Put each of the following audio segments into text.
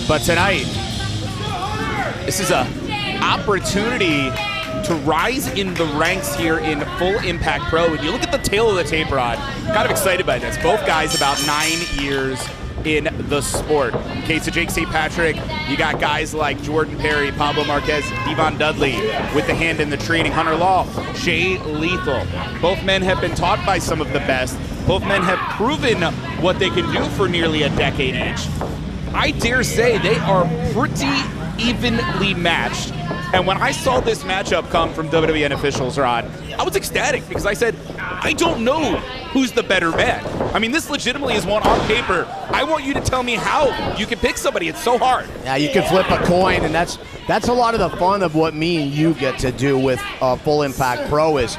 But tonight, this is an opportunity to rise in the ranks here in Full Impact Pro. And you look at the tail of the tape, Rod, kind of excited by this. Both guys about 9 years in the sport. In case of Jake St. Patrick, you got guys like Jordan Perry, Pablo Marquez, Devon Dudley with the hand in the training, Hunter Law, Jay Lethal. Both men have been taught by some of the best. Both men have proven what they can do for nearly a decade each. I dare say they are pretty evenly matched. And when I saw this matchup come from WWN officials, Rod, I was ecstatic because I said, I don't know who's the better man. I mean, this legitimately is one on paper. I want you to tell me how you can pick somebody. It's so hard. Yeah, you can flip a coin, and that's a lot of the fun of what me and you get to do with Full Impact Pro is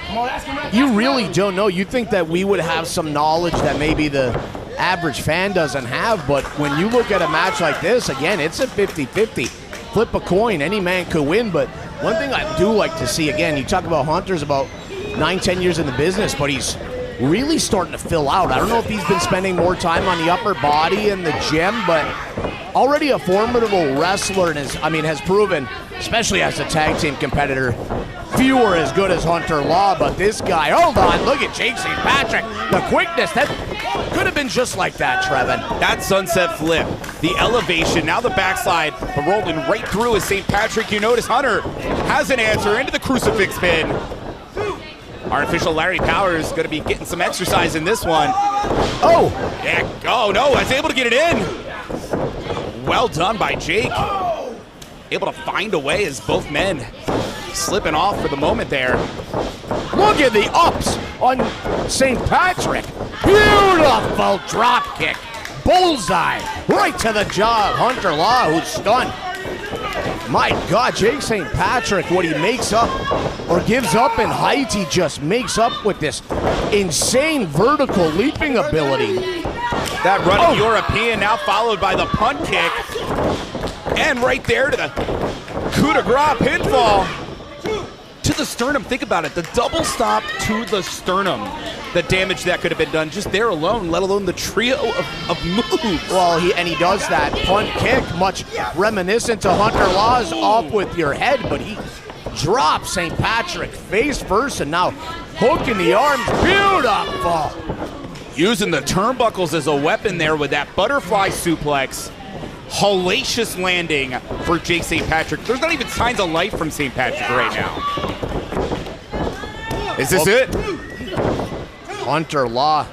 you really don't know. You think that we would have some knowledge that maybe the average fan doesn't have, but when you look at a match like this, again, it's a 50-50. Flip a coin, any man could win, but one thing I do like to see, again, you talk about Hunter's about 9-10 years in the business, but he's really starting to fill out. I don't know if he's been spending more time on the upper body in the gym, but already a formidable wrestler and has proven, especially as a tag team competitor, few are as good as Hunter Law, but this guy, hold on, look at Jake St. Patrick, the quickness, that could have been just like that, Trevin. That sunset flip, the elevation, now the backslide, but rolling right through is St. Patrick. You notice Hunter has an answer into the crucifix pin. Our official Larry Powers going to be getting some exercise in this one. Oh! Yeah, oh no, was able to get it in. Well done by Jake. Able to find a way as both men slipping off for the moment there. Look at the ups on St. Patrick. Beautiful drop kick. Bullseye. Right to the jaw. Hunter Law, who's stunned. My God, Jake St. Patrick, what he makes up or gives up in height, he just makes up with this insane vertical leaping ability. That running European now followed by the punt kick. And right there to the coup de grace pinfall. To the sternum, think about it, the double stop to the sternum. The damage that could have been done just there alone, let alone the trio of moves. Well, he does that punt kick, much reminiscent to Hunter Law's off with your head, but he drops St. Patrick face first and now hook in the arms, beautiful. Using the turnbuckles as a weapon there with that butterfly suplex. Hellacious landing for Jake St. Patrick. There's not even signs of life from St. Patrick right now. Is this it? Hunter Law,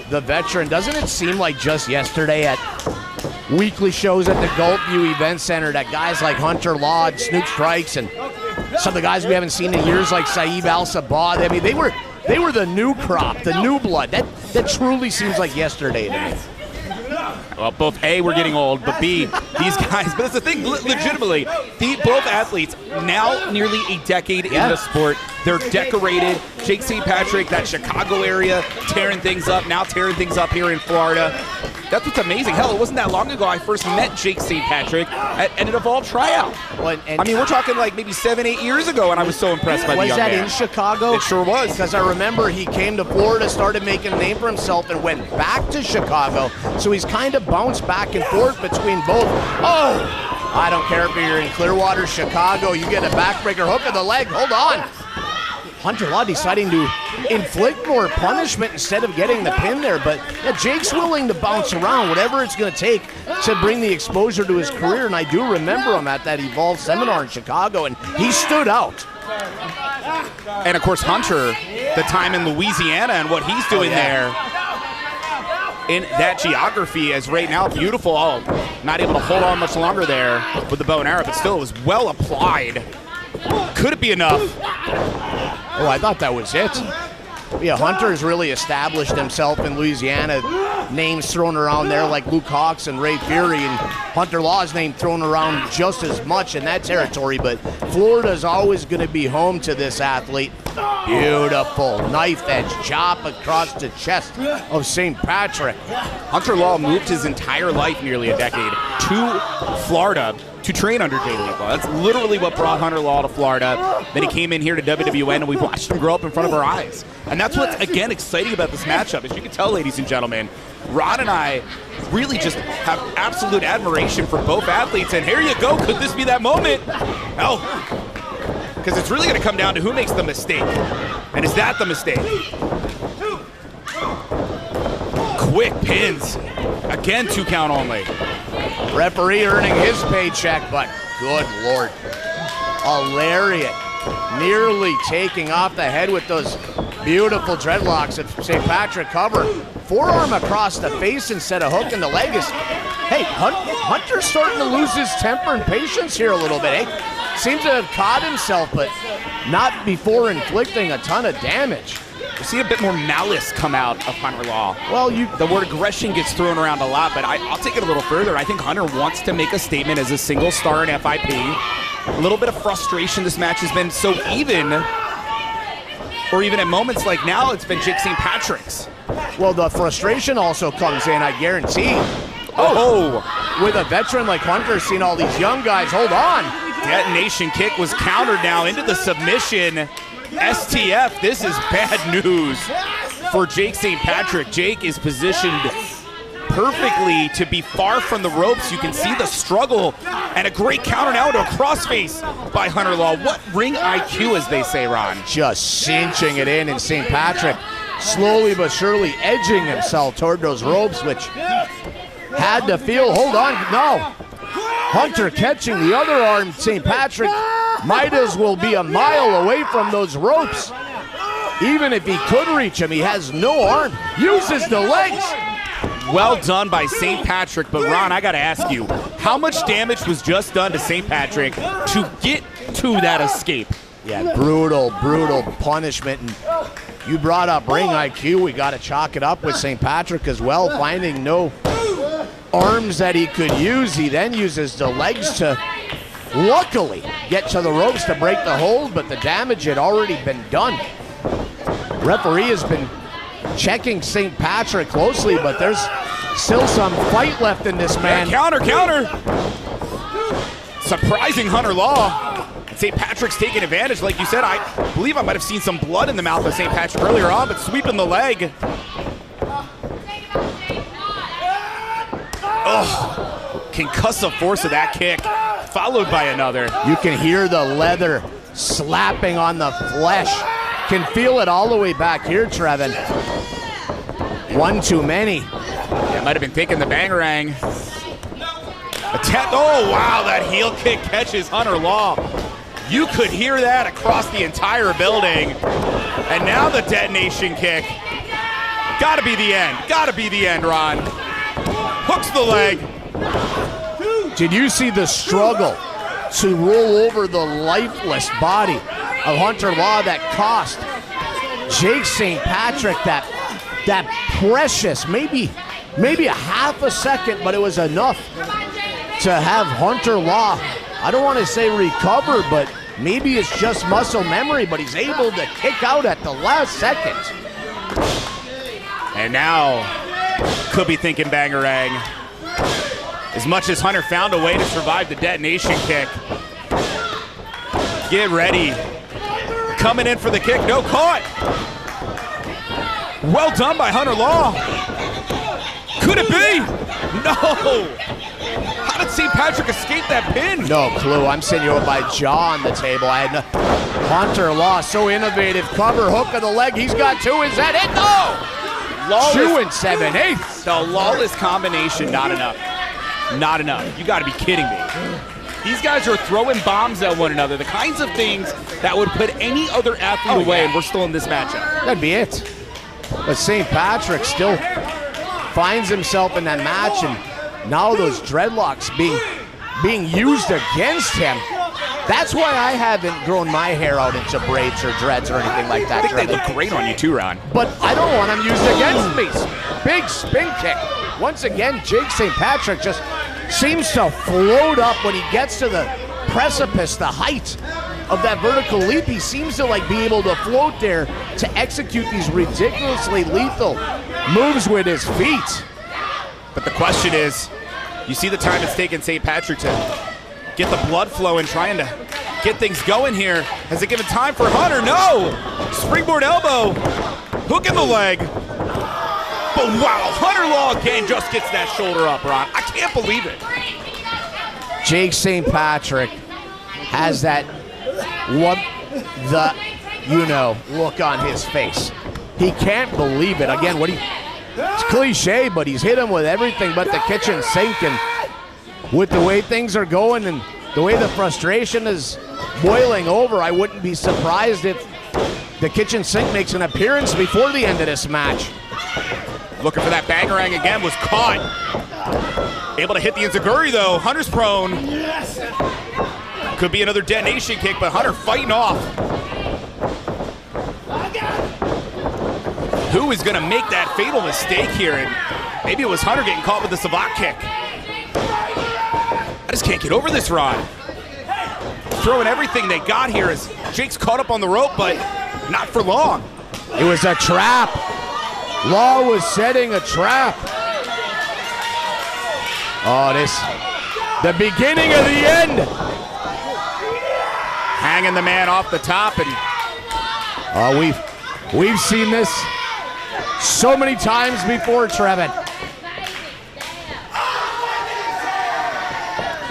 the veteran. Doesn't it seem like just yesterday at weekly shows at the Gulfview Event Center that guys like Hunter Law and Snoop Strikes and some of the guys we haven't seen in years like Saeed Al-Sabah, I mean, they were the new crop, the new blood. That truly seems like yesterday to me. Well, both A, we're getting old, but B, these guys, but that's the thing, legitimately, both athletes, now nearly a decade in the sport, they're decorated. Jake St. Patrick, that Chicago area, tearing things up, now tearing things up here in Florida. That's what's amazing. Hell, it wasn't that long ago I first met Jake St. Patrick at an Evolve tryout. Well, I mean, we're talking like maybe 7-8 years ago, and I was so impressed by the young man. Was that in Chicago? It sure was. Because I remember he came to Florida, started making a name for himself, and went back to Chicago. So he's kind of bounced back and forth between both. Oh, I don't care if you're in Clearwater, Chicago, you get a backbreaker hook of the leg. Hold on. Hunter Law deciding to inflict more punishment instead of getting the pin there. But yeah, Jake's willing to bounce around, whatever it's going to take to bring the exposure to his career. And I do remember him at that Evolve seminar in Chicago, and he stood out. And of course, Hunter, the time in Louisiana and what he's doing there in that geography is right now beautiful. Oh, not able to hold on much longer there with the bow and arrow, but still it was well applied. Could it be enough? Oh, I thought that was it. Yeah, Hunter has really established himself in Louisiana. Names thrown around there like Luke Hawx and Ray Fury, and Hunter Law's name thrown around just as much in that territory, but Florida's always going to be home to this athlete. Beautiful knife edge chop across the chest of St. Patrick. Hunter Law moved his entire life, nearly a decade, to Florida to train under Jay Lethal. That's literally what brought Hunter Law to Florida. Then he came in here to WWN, and we watched him grow up in front of our eyes. And that's what's, again, exciting about this matchup. As you can tell, ladies and gentlemen, Ron and I really just have absolute admiration for both athletes. And here you go. Could this be that moment? No. Because it's really going to come down to who makes the mistake. And is that the mistake? Quick pins. Again, 2 count only. Referee earning his paycheck, but good Lord. A lariat nearly taking off the head with those beautiful dreadlocks of St. Patrick cover. Forearm across the face instead of hooking the leg. Hey, Hunter's starting to lose his temper and patience here a little bit, eh? Seems to have caught himself, but not before inflicting a ton of damage. You see a bit more malice come out of Hunter Law. Well, the word aggression gets thrown around a lot, but I'll take it a little further. I think Hunter wants to make a statement as a single star in FIP. A little bit of frustration. This match has been so even, or even at moments like now, it's been Jake St. Patrick's. Well, the frustration also comes in, I guarantee. Oh, with a veteran like Hunter, seeing all these young guys, hold on. Detonation kick was countered now into the submission. STF, this is bad news for Jake St. Patrick. Jake is positioned perfectly to be far from the ropes. You can see the struggle and a great counter now to a crossface by Hunter Law. What ring IQ, as they say, Ron? Just cinching it in, and St. Patrick slowly but surely edging himself toward those ropes, which had to feel, hold on, no. Hunter catching the other arm. St. Patrick might as well be a mile away from those ropes. Even if he could reach him, he has no arm. Uses the legs. Well done by St. Patrick, but Ron, I gotta ask you, how much damage was just done to St. Patrick to get to that escape? Yeah, brutal, brutal punishment. And you brought up ring IQ. We gotta chalk it up with St. Patrick as well, finding no arms that he could use. He then uses the legs to luckily get to the ropes to break the hold, but the damage had already been done. Referee has been checking St. Patrick closely, but there's still some fight left in this man. Counter. Surprising Hunter Law. St. Patrick's taking advantage. Like you said, I believe I might have seen some blood in the mouth of St. Patrick earlier on, but sweeping the leg. Oh, concussive force of that kick, followed by another. You can hear the leather slapping on the flesh. Can feel it all the way back here, Trevin. One too many. Yeah, might have been taking the bangarang. Oh, wow, that heel kick catches Hunter Law. You could hear that across the entire building. And now the detonation kick. Gotta be the end, Ron. Hooks the leg. Did you see the struggle to roll over the lifeless body of Hunter Law that cost Jake St. Patrick that precious, maybe a half a second, but it was enough to have Hunter Law, I don't want to say recover, but maybe it's just muscle memory, but he's able to kick out at the last second. And now, could be thinking bangarang. As much as Hunter found a way to survive the detonation kick. Get ready. Coming in for the kick, no, caught. Well done by Hunter Law. Could it be? No. How did St. Patrick escape that pin? No clue. I'm sitting here with my jaw on the table. I had no. Hunter Law, so innovative. Cover, hook of the leg. He's got two. Is that it? No. Lawless, 2 and 7/8. The lawless combination, not enough. Not enough. You got to be kidding me. These guys are throwing bombs at one another. The kinds of things that would put any other athlete away, and we're still in this matchup. That'd be it. But St. Patrick still finds himself in that match, and now those dreadlocks being used against him. That's why I haven't grown my hair out into braids or dreads or anything like that. I think they look great on you too, Ron. But I don't want them used against me. Big spin kick. Once again, Jake St. Patrick just seems to float up when he gets to the precipice, the height of that vertical leap. He seems to like be able to float there to execute these ridiculously lethal moves with his feet. But the question is, you see the time it's taken St. Patrick to get the blood flowing, trying to get things going here. Has it given time for Hunter? No! Springboard elbow, hook in the leg. But wow, Hunter Law again just gets that shoulder up, Ron. I can't believe it. Jake St. Patrick has that look on his face. He can't believe it. Again, it's cliche, but he's hit him with everything but the kitchen sink. And with the way things are going and the way the frustration is boiling over, I wouldn't be surprised if the kitchen sink makes an appearance before the end of this match. Looking for that bangerang again, was caught. Able to hit the enziguri though. Hunter's prone. Could be another detonation kick, but Hunter fighting off. Who is gonna make that fatal mistake here? And maybe it was Hunter getting caught with the savate kick. I just can't get over this, Rod. Throwing everything they got here as Jake's caught up on the rope, but not for long. It was a trap. Law was setting a trap. Oh, the beginning of the end. Hanging the man off the top, and we've seen this so many times before, Trevin.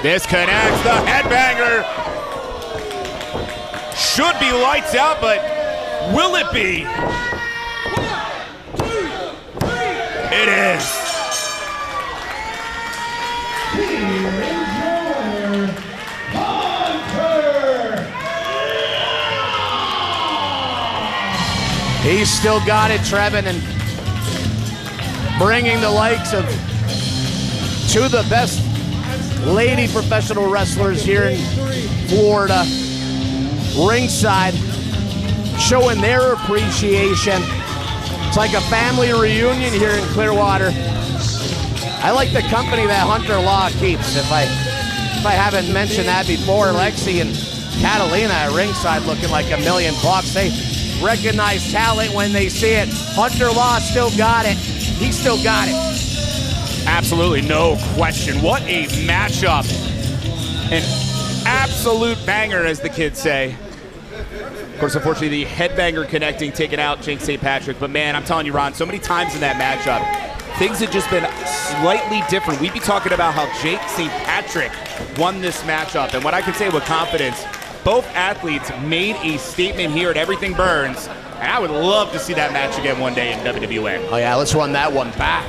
Disconnects the headbanger. Should be lights out, but will it be? It is. He's still got it, Trevin, and bringing the likes of two of the best lady professional wrestlers here in Florida ringside, showing their appreciation. It's like a family reunion here in Clearwater. I like the company that Hunter Law keeps. If I haven't mentioned that before, Lexi and Catalina at ringside looking like $1 million. They recognize talent when they see it. Hunter Law still got it. He still got it. Absolutely, no question. What a matchup. An absolute banger, as the kids say. Of course, unfortunately, the headbanger connecting, taking out Jake St. Patrick. But man, I'm telling you, Ron, so many times in that matchup, things had just been slightly different. We'd be talking about how Jake St. Patrick won this matchup. And what I can say with confidence, both athletes made a statement here at Everything Burns. And I would love to see that match again one day in WWN. Oh yeah, let's run that one back.